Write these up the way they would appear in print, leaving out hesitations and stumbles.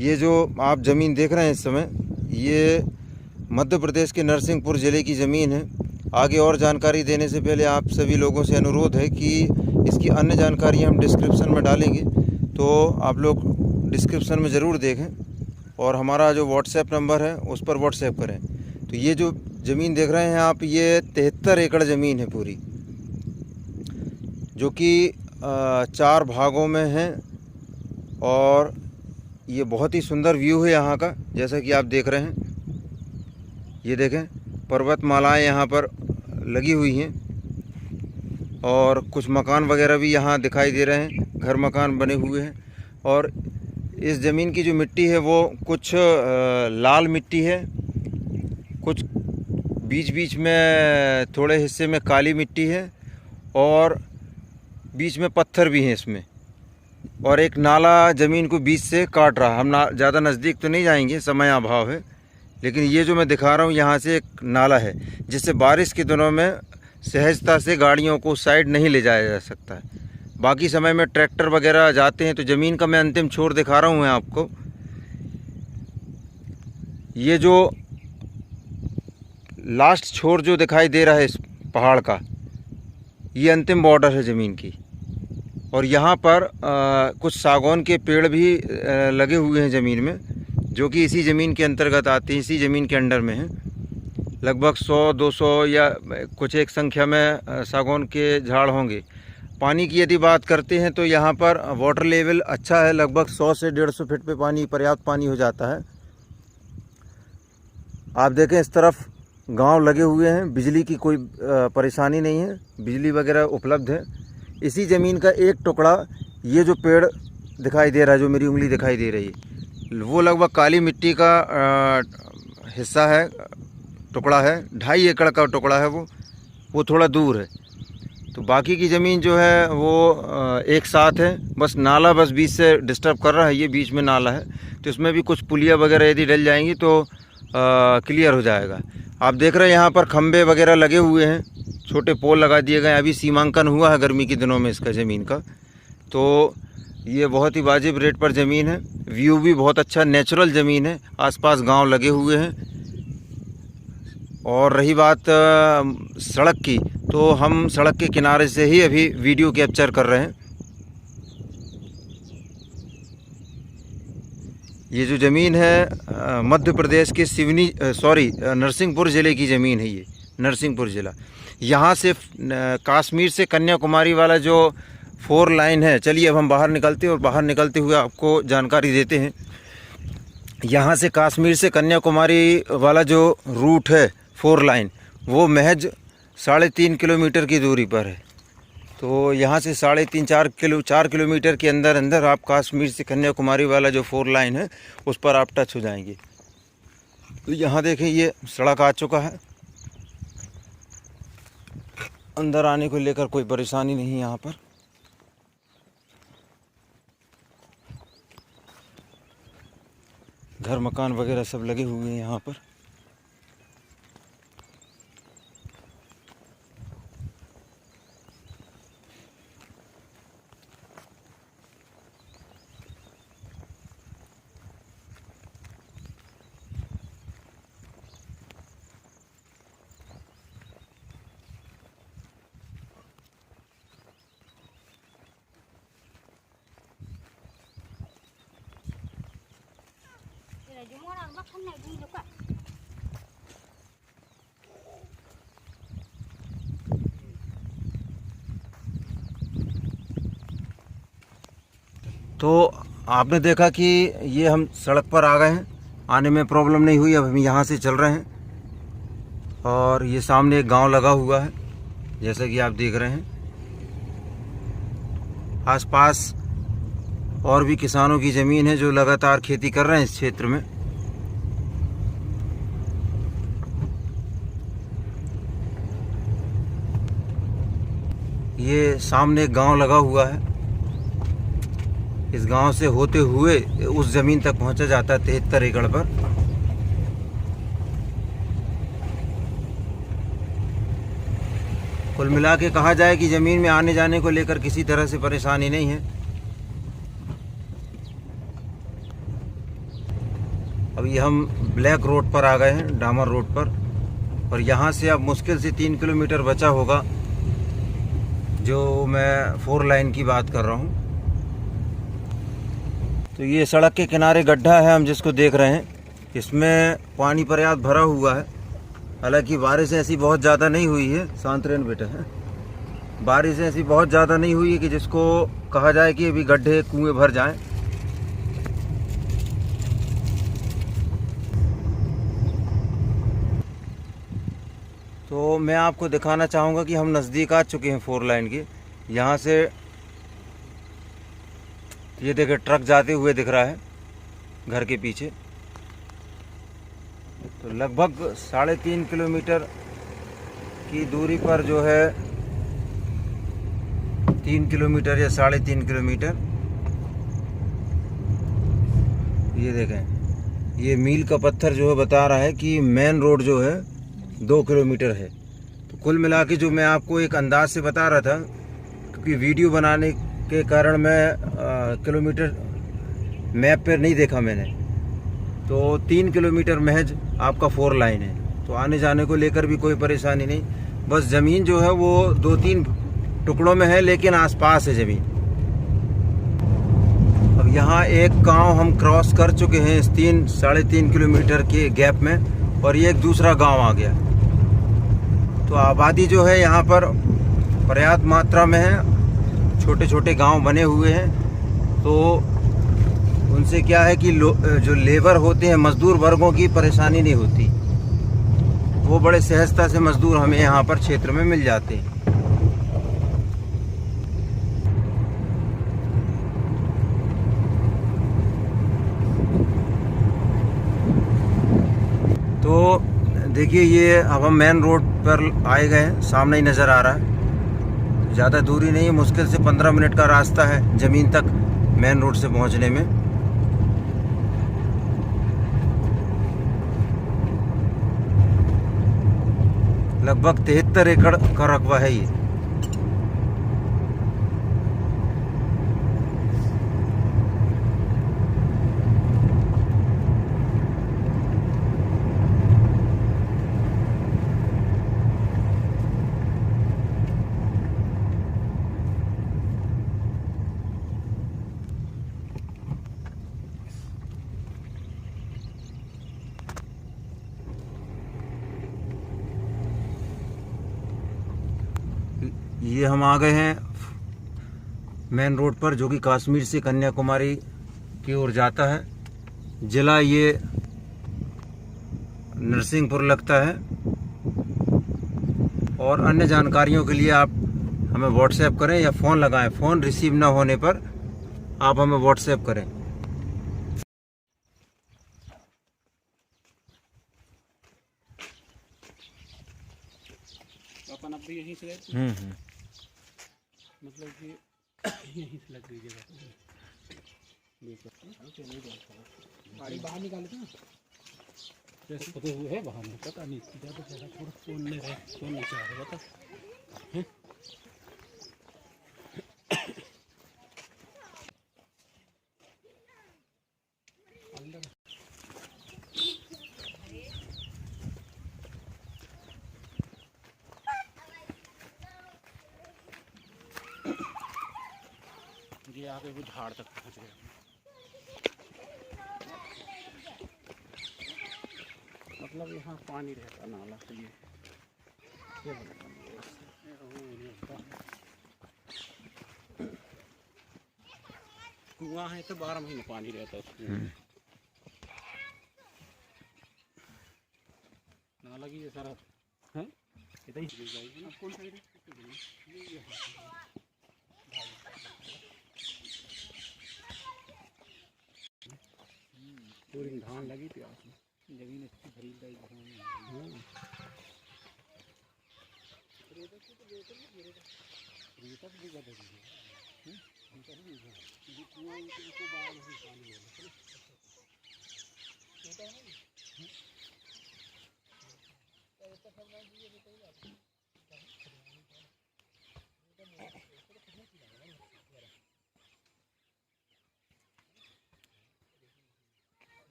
ये जो आप ज़मीन देख रहे हैं इस समय, ये मध्य प्रदेश के नरसिंहपुर ज़िले की ज़मीन है। आगे और जानकारी देने से पहले आप सभी लोगों से अनुरोध है कि इसकी अन्य जानकारी हम डिस्क्रिप्शन में डालेंगे, तो आप लोग डिस्क्रिप्शन में ज़रूर देखें और हमारा जो व्हाट्सएप नंबर है उस पर व्हाट्सएप करें। तो ये जो ज़मीन देख रहे हैं आप, ये 73 एकड़ ज़मीन है पूरी, जो कि 4 भागों में है और ये बहुत ही सुंदर व्यू है यहाँ का, जैसा कि आप देख रहे हैं। ये देखें, पर्वतमालाएं यहाँ पर लगी हुई हैं और कुछ मकान वगैरह भी यहाँ दिखाई दे रहे हैं, घर मकान बने हुए हैं। और इस ज़मीन की जो मिट्टी है वो कुछ लाल मिट्टी है, कुछ बीच बीच में थोड़े हिस्से में काली मिट्टी है और बीच में पत्थर भी हैं इसमें। और एक नाला ज़मीन को बीच से काट रहा है। हम ज़्यादा नज़दीक तो नहीं जाएंगे, समय अभाव है, लेकिन ये जो मैं दिखा रहा हूँ यहाँ से एक नाला है जिससे बारिश के दिनों में सहजता से गाड़ियों को साइड नहीं ले जाया जा सकता है। बाकी समय में ट्रैक्टर वगैरह जाते हैं। तो ज़मीन का मैं अंतिम छोर दिखा रहा हूँ आपको। ये जो लास्ट छोर जो दिखाई दे रहा है इस पहाड़ का, ये अंतिम बॉर्डर है ज़मीन की। और यहाँ पर कुछ सागौन के पेड़ भी लगे हुए हैं ज़मीन में, जो कि इसी ज़मीन के अंतर्गत आते हैं, इसी ज़मीन के अंडर में हैं। लगभग 100-200 या कुछ एक संख्या में सागौन के झाड़ होंगे। पानी की यदि बात करते हैं तो यहाँ पर वाटर लेवल अच्छा है, लगभग 100 से 150 फीट पे पानी, पर्याप्त पानी हो जाता है। आप देखें इस तरफ गांव लगे हुए हैं, बिजली की कोई परेशानी नहीं है, बिजली वगैरह उपलब्ध है। इसी ज़मीन का एक टुकड़ा, ये जो पेड़ दिखाई दे रहा है, जो मेरी उंगली दिखाई दे रही है, वो लगभग काली मिट्टी का हिस्सा है, टुकड़ा है। 2.5 एकड़ का टुकड़ा है वो थोड़ा दूर है। तो बाकी की ज़मीन जो है वो एक साथ है। बस नाला बस बीच से डिस्टर्ब कर रहा है, ये बीच में नाला है, तो इसमें भी कुछ पुलिया वगैरह यदि डल जाएंगी तो क्लियर हो जाएगा। आप देख रहे हैं यहाँ पर खंबे वगैरह लगे हुए हैं, छोटे पोल लगा दिए गए। अभी सीमांकन हुआ है गर्मी के दिनों में इसका ज़मीन का, तो ये बहुत ही वाजिब रेट पर ज़मीन है। व्यू भी बहुत अच्छा, नेचुरल ज़मीन है, आसपास गांव लगे हुए हैं। और रही बात सड़क की, तो हम सड़क के किनारे से ही अभी वीडियो कैप्चर कर रहे हैं। ये जो ज़मीन है मध्य प्रदेश के नरसिंहपुर ज़िले की ज़मीन है। ये नरसिंहपुर ज़िला, यहाँ से कश्मीर से कन्याकुमारी वाला जो 4 लाइन है। चलिए अब हम बाहर निकलते हैं और बाहर निकलते हुए आपको जानकारी देते हैं। यहाँ से कश्मीर से कन्याकुमारी वाला जो रूट है 4 लाइन, वो महज 3.5 किलोमीटर की दूरी पर है। तो यहाँ से 4 किलोमीटर के अंदर अंदर आप कश्मीर से कन्याकुमारी वाला जो 4 लाइन है उस पर आप टच हो जाएंगे। तो यहाँ देखें, ये सड़क आ चुका है, अंदर आने को लेकर कोई परेशानी नहीं है। यहाँ पर घर मकान वगैरह सब लगे हुए हैं यहाँ पर। तो आपने देखा कि ये हम सड़क पर आ गए हैं, आने में प्रॉब्लम नहीं हुई। अब हम यहाँ से चल रहे हैं और ये सामने एक गांव लगा हुआ है, जैसा कि आप देख रहे हैं। आसपास और भी किसानों की ज़मीन है जो लगातार खेती कर रहे हैं इस क्षेत्र में। ये सामने एक गांव लगा हुआ है, इस गांव से होते हुए उस ज़मीन तक पहुंचा जाता है 73 एकड़ पर। कुल मिला के कहा जाए कि ज़मीन में आने जाने को लेकर किसी तरह से परेशानी नहीं है। अभी हम ब्लैक रोड पर आ गए हैं, डामर रोड पर, और यहाँ से अब मुश्किल से 3 किलोमीटर बचा होगा, जो मैं 4 लाइन की बात कर रहा हूँ। तो ये सड़क के किनारे गड्ढा है हम जिसको देख रहे हैं, इसमें पानी पर्याप्त भरा हुआ है। हालांकि बारिश ऐसी बहुत ज़्यादा नहीं हुई है, शांत रहना बेटा है, बारिश ऐसी बहुत ज़्यादा नहीं हुई है कि जिसको कहा जाए कि अभी गड्ढे कुएं भर जाएं। तो मैं आपको दिखाना चाहूँगा कि हम नज़दीक आ चुके हैं 4 लाइन के। यहाँ से ये देखिए ट्रक जाते हुए दिख रहा है घर के पीछे। तो लगभग 3.5 किलोमीटर की दूरी पर जो है, 3 किलोमीटर या 3.5 किलोमीटर, ये देखें, ये मील का पत्थर जो है बता रहा है कि मेन रोड जो है 2 किलोमीटर है। तो कुल मिला के जो मैं आपको एक अंदाज से बता रहा था, क्योंकि वीडियो बनाने के कारण मैं किलोमीटर मैप पर नहीं देखा मैंने, तो 3 किलोमीटर महज आपका 4 लाइन है। तो आने जाने को लेकर भी कोई परेशानी नहीं, बस ज़मीन जो है वो 2-3 टुकड़ों में है, लेकिन आसपास है ज़मीन। अब यहाँ एक गांव हम क्रॉस कर चुके हैं इस 3-3.5 किलोमीटर के गैप में, और ये एक दूसरा गांव आ गया। तो आबादी जो है यहाँ पर पर्याप्त मात्रा में है, छोटे छोटे गांव बने हुए हैं। तो उनसे क्या है कि जो लेबर होते हैं, मजदूर वर्गों की परेशानी नहीं होती, वो बड़े सहजता से मजदूर हमें यहाँ पर क्षेत्र में मिल जाते हैं। तो देखिए, ये अब हम मेन रोड पर आए गए हैं, सामने ही नज़र आ रहा है। ज़्यादा दूरी नहीं है, मुश्किल से 15 मिनट का रास्ता है ज़मीन तक मेन रोड से पहुँचने में। लगभग 73 एकड़ का रकबा है ये। ये हम आ गए हैं मेन रोड पर, जो कि कश्मीर से कन्याकुमारी की ओर जाता है। ज़िला ये नरसिंहपुर लगता है। और अन्य जानकारियों के लिए आप हमें व्हाट्सएप करें या फ़ोन लगाएं। फ़ोन रिसीव ना होने पर आप हमें व्हाट्सएप करें। अपन अब भी यहीं से गए, मतलब कि यहीं से लग गई जगह। गाड़ी बाहर निकाले थे ना, जैसे पते हुए है बाहर में, पता नहीं ज़्यादा जगह थोड़ा कौन नहीं रहे, कौन नहीं चाहेगा था। ये आगे वो झाड़ तक पहुँच गया। मतलब यहाँ पानी रहता नाला के लिए, कुआं है तो 12 महीने पानी रहता है उसमें। नाला की ये सारा है, इतना ही कौन साइड है? पूरी धान लगी थी आपने, जमीन अच्छी भरी धान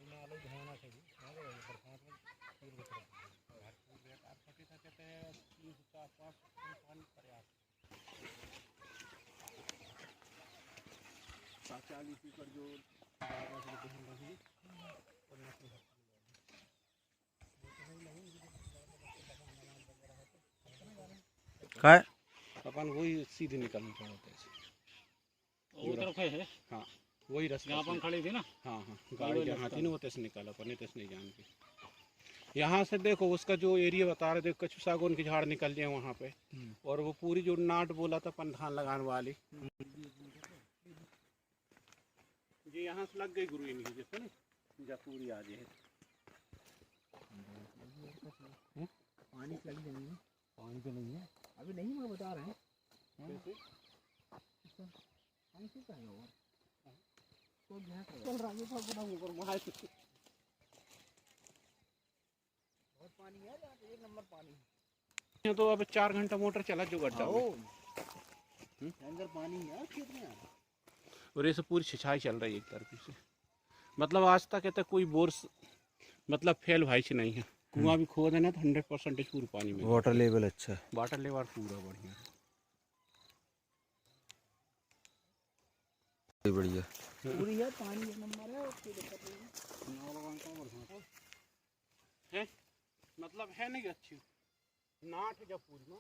नाला होना चाहिए बरसात में पूर्व बेकार फटी था कहते हैं 3 4 5 पानी पर्याप्त 40 एकड़ जो का है? अपन वही सीधे निकलना होता है वो तरफ है हाँ वही रास्ता यहाँ अपन खड़े थे ना हाँ हाँ गाड़ी जहाँ थी ना वो तैसे निकाला पर नहीं तैसे नहीं जान के यहाँ से देखो उसका जो एरिया बता रहे थे कछु सागौन के झाड़ निकल जाए वहाँ पे और वो पूरी जो नाट बोला था पंधान लगाने वाली जी यहाँ से लग गई गुरु इनकी जिसको ना जब पूरी आ जाए पानी लगी जमीन में पानी तो नहीं है अभी नहीं मैं बता रहे हैं कैसे पानी से क्या है और तो चल रहा है पूरा ऊपर महाय बहुत पानी है यार 1 नंबर पानी है तो अब 4 घंटा मोटर चला जो गड्ढा में अंदर पानी है खेत में और ये सब पूरी सिंचाई चल रही है एक तरफ से मतलब आज तक कहते कोई बोर मतलब फेल भाई से नहीं है कुआं भी खोद है ना तो 100% पूरा पानी में वाटर लेवल अच्छा है। वाटर लेवल पूरा बढ़िया बढ़िया पूरी है पानी 1 नंबर है कोई दिक्कत नहीं है मतलब है नहीं अच्छी नाट जब पूरी ना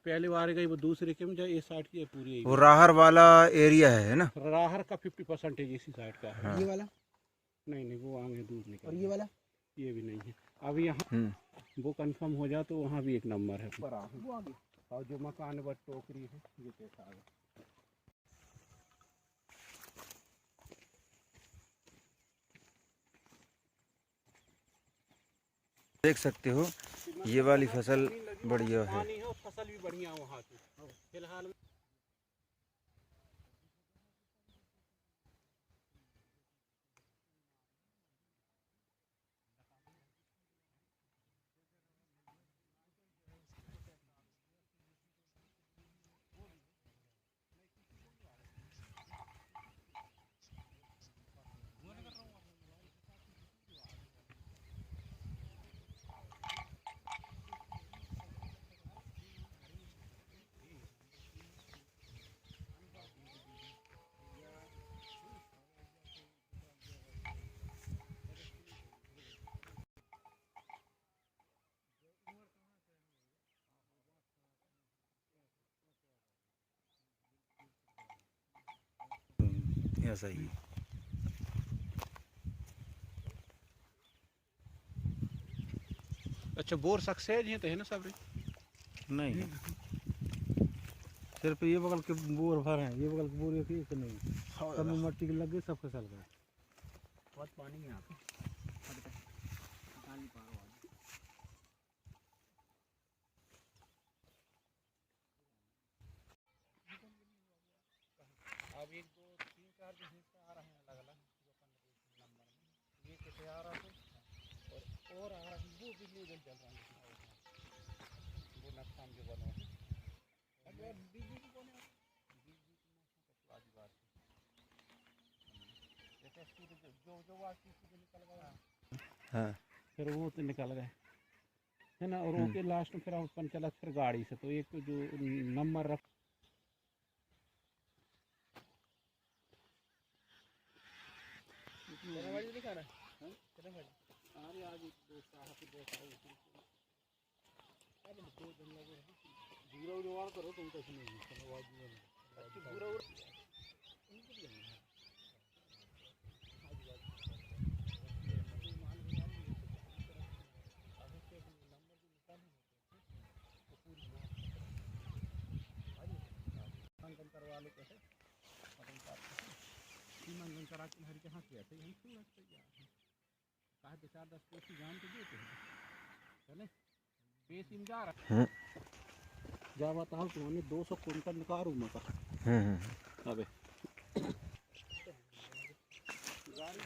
पहले बार गई वो दूसरे के में जो ये साइड की है पूरी वो राहर वाला एरिया है ना? राहर का 50% इसी साइड का है हाँ। ये वाला नहीं नहीं वो आगे दूर निकल और ये वाला ये भी नहीं है अब यहाँ वो कंफर्म हो जाए तो वहाँ भी 1 नंबर है वो आगे और जो मकान पर टोकरी है ये कैसा आगे देख सकते हो ये वाली फसल बढ़िया है। पानी है और फसल भी बढ़िया वहाँ की फिलहाल ऐसा ही अच्छा बोर सक्सेस है तो है ना सब नहीं सिर्फ ये बगल के बोर भर हैं ये बगल के बोर एक नहीं सब में मट्टी के लग गई सब फसल गए बहुत पानी है यहाँ पे नहीं पा रहा हूँ अब 1 2 3 4 दिन से आ रहे हैं अलग अलग नंबर में ये कैसे आ रहा है और आ रहा है वो भी लेवल चल रहा है वो नुकसान जो बना है अब बिजली की कौन है बिजली की आज बात जैसे जो जो वाची से निकल गया हाँ। फिर वो तो निकल गए है ना और ओके लास्ट में फिर अपन चला फिर गाड़ी से तो एक जो नंबर रख दिखा रहा है अरे आज 2 साहब देखा अब 2 दिन लगे जीरो जोड़ करो तुम कुछ नहीं चलो आज पूरा करवा लो कैसे मंगन करा के हर के हाथ किया थे यही क्यों लगता है कहा कि 4-10 कोसी जान तो देते हैं चले बेसिम जा रहा हम्म। जा बताओ तुमने 200 कुंटल निकाल रूम का हम्म। अबे गाड़ी